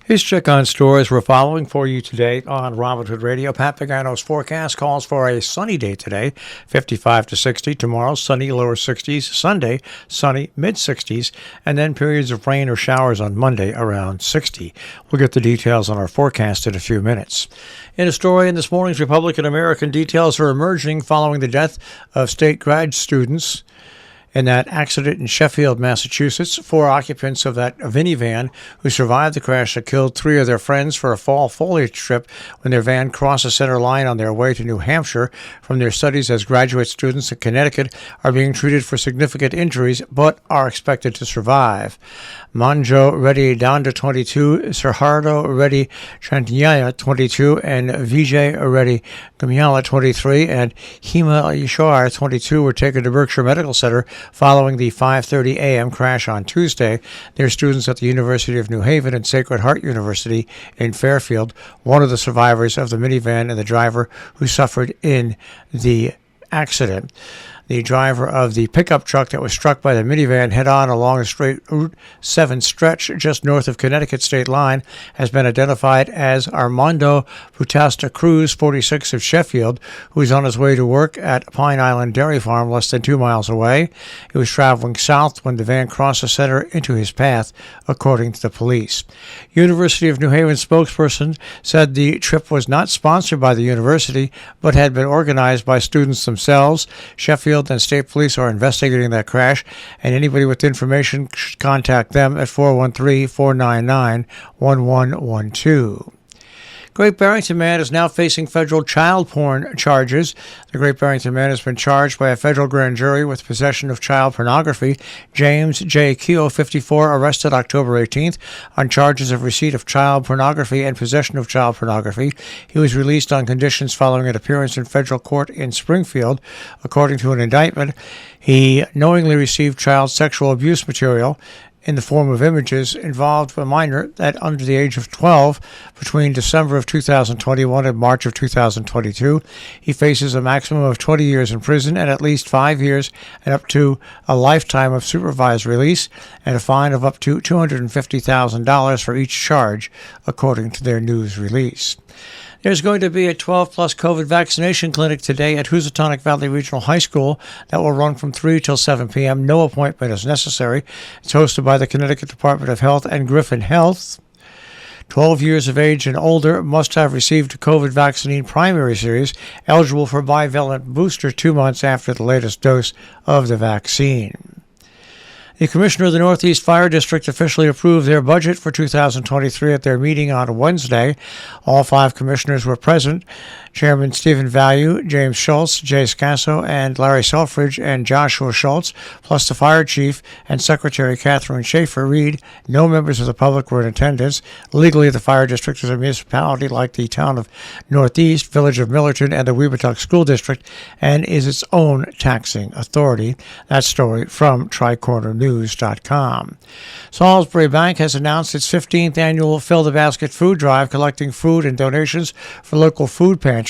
Here's check on stores we're following for you today on Robin Hood Radio. Pat Pagano's forecast calls for a sunny day today, 55 to 60. Tomorrow, sunny, lower 60s. Sunday, sunny, mid 60s. And then periods of rain or showers on Monday around 60. We'll get the details on our forecast in a few minutes. In a story in this morning's Republican American, details are emerging following the death of state grad students in that accident in Sheffield, Massachusetts. 4 occupants of that minivan who survived the crash that killed 3 of their friends for a fall foliage trip when their van crossed the center line on their way to New Hampshire from their studies as graduate students in Connecticut are being treated for significant injuries but are expected to survive. Manjo Reddy Danda, 22, Serhardo Reddy Chantanyaya, 22, and Vijay Reddy Gamyala, 23, and Hema Yashar, 22, were taken to Berkshire Medical Center following the 5:30 a.m. crash on Tuesday. They're students at the University of New Haven and Sacred Heart University in Fairfield. One of the survivors of the minivan and the driver who suffered in the accident. The driver of the pickup truck that was struck by the minivan head-on along a straight Route 7 stretch just north of Connecticut state line has been identified as Armando Putasta Cruz, 46, of Sheffield, who is on his way to work at Pine Island Dairy Farm less than 2 miles away. He was traveling south when the van crossed the center into his path, according to the police. University of New Haven spokesperson said the trip was not sponsored by the university, but had been organized by students themselves. Sheffield and state police are investigating that crash, and anybody with information should contact them at 413-499-1112. Great Barrington man is now facing federal child porn charges. The Great Barrington man has been charged by a federal grand jury with possession of child pornography. James J. Keogh, 54, arrested October 18th on charges of receipt of child pornography and possession of child pornography. He was released on conditions following an appearance in federal court in Springfield. According to an indictment, he knowingly received child sexual abuse material in the form of images involved a minor that under the age of 12 between December of 2021 and March of 2022. He faces a maximum of 20 years in prison and at least 5 years and up to a lifetime of supervised release and a fine of up to $250,000 for each charge, according to their news release. There's going to be a 12-plus COVID vaccination clinic today at Housatonic Valley Regional High School that will run from 3 till 7 p.m. No appointment is necessary. It's hosted by the Connecticut Department of Health and Griffin Health. 12 years of age and older must have received a COVID vaccine primary series, eligible for bivalent booster 2 months after the latest dose of the vaccine. The Commissioner of the Northeast Fire District officially approved their budget for 2023 at their meeting on Wednesday. All 5 commissioners were present. Chairman Stephen Value, James Schultz, Jay Scasso, and Larry Selfridge, and Joshua Schultz, plus the Fire Chief and Secretary Catherine Schaefer Reed. No members of the public were in attendance. Legally, the Fire District is a municipality like the town of Northeast, Village of Millerton, and the Weebatuck School District, and is its own taxing authority. That story from TricornerNews.com. Salisbury Bank has announced its 15th annual Fill the Basket food drive, collecting food and donations for local food pantries.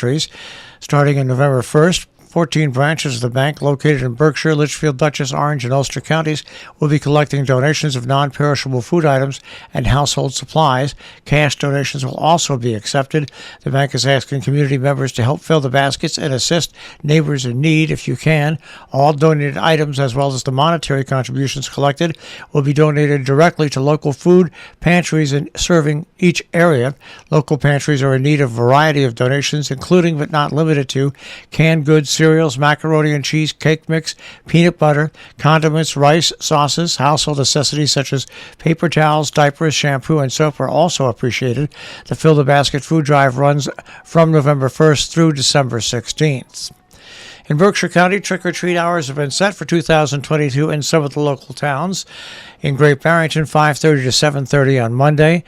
Starting on November 1st, 14 branches of the bank located in Berkshire, Litchfield, Dutchess, Orange, and Ulster counties will be collecting donations of non-perishable food items and household supplies. Cash donations will also be accepted. The bank is asking community members to help fill the baskets and assist neighbors in need if you can. All donated items, as well as the monetary contributions collected, will be donated directly to local food pantries in serving each area. Local pantries are in need of a variety of donations, including but not limited to canned goods, cereals, macaroni and cheese, cake mix, peanut butter, condiments, rice, sauces. Household necessities such as paper towels, diapers, shampoo, and soap are also appreciated. The Fill the Basket food drive runs from November 1st through December 16th. In Berkshire County, trick-or-treat hours have been set for 2022 in some of the local towns. In Great Barrington, 5:30 to 7:30 on Monday.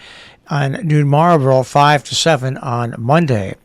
On New Marlborough, 5 to 7 on Monday.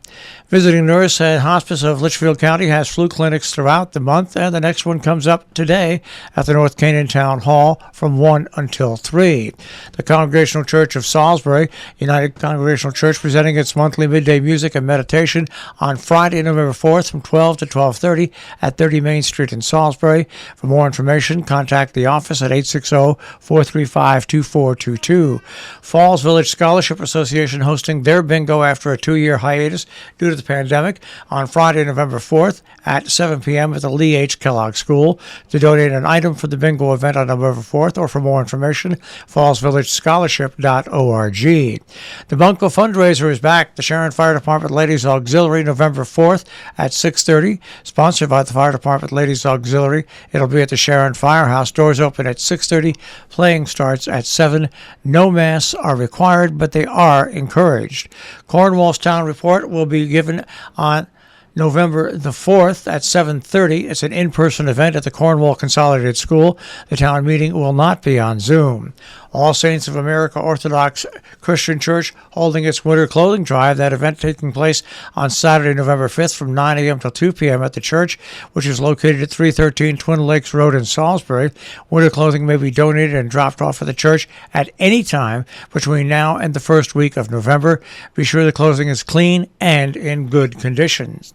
Visiting nurse at Hospice of Litchfield County has flu clinics throughout the month, and the next one comes up today at the North Canaan Town Hall from 1 until 3. The Congregational Church of Salisbury, United Congregational Church, presenting its monthly midday music and meditation on Friday, November 4th from 12 to 12:30 at 30 Main Street in Salisbury. For more information, contact the office at 860-435-2422. Falls Village Scholarship Association hosting their bingo after a 2-year hiatus due to the pandemic on Friday, November 4th at 7 p.m. at the Lee H. Kellogg School. To donate an item for the bingo event on November 4th or for more information, fallsvillagescholarship.org. The Bunko fundraiser is back. The Sharon Fire Department Ladies Auxiliary, November 4th at 6:30, sponsored by the Fire Department Ladies Auxiliary. It'll be at the Sharon Firehouse. Doors open at 6:30. Playing starts at 7. No masks are required, but they are encouraged. Cornwall's Town Report will be given on November the 4th at 7:30. It's an in-person event at the Cornwall Consolidated School. The town meeting will not be on Zoom. All Saints of America Orthodox Christian Church holding its winter clothing drive. That event taking place on Saturday, November 5th from 9 a.m. till 2 p.m. at the church, which is located at 313 Twin Lakes Road in Salisbury. Winter clothing may be donated and dropped off at the church at any time between now and the first week of November. Be sure the clothing is clean and in good conditions.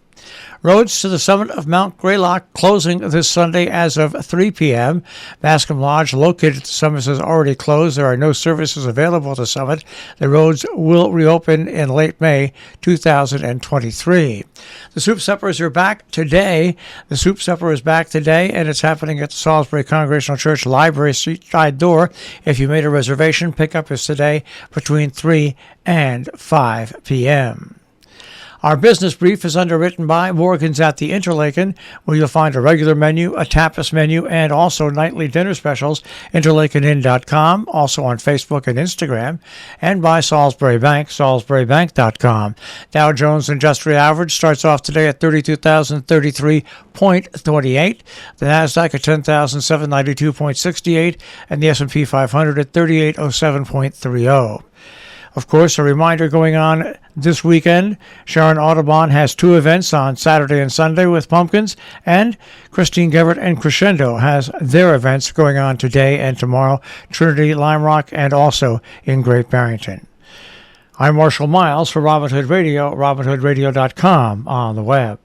Roads to the summit of Mount Greylock closing this Sunday as of 3 p.m. Bascom Lodge, located at the summit, is already closed. There are no services available at the summit. The roads will reopen in late May 2023. The Soup Suppers are back today. The Soup Supper is back today, and it's happening at the Salisbury Congregational Church Library street side door. If you made a reservation, pickup is today between 3 and 5 p.m. Our business brief is underwritten by Morgan's at the Interlaken, where you'll find a regular menu, a tapas menu, and also nightly dinner specials. InterlakenInn.com, also on Facebook and Instagram, and by Salisbury Bank, SalisburyBank.com. Dow Jones Industrial Average starts off today at 32,033.28. The Nasdaq at 10,792.68, and the S&P 500 at 3807.30. Of course, a reminder going on this weekend, Sharon Audubon has 2 events on Saturday and Sunday with Pumpkins, and Christine Geverett and Crescendo has their events going on today and tomorrow, Trinity, Lime Rock, and also in Great Barrington. I'm Marshall Miles for Robin Hood Radio, robinhoodradio.com on the web.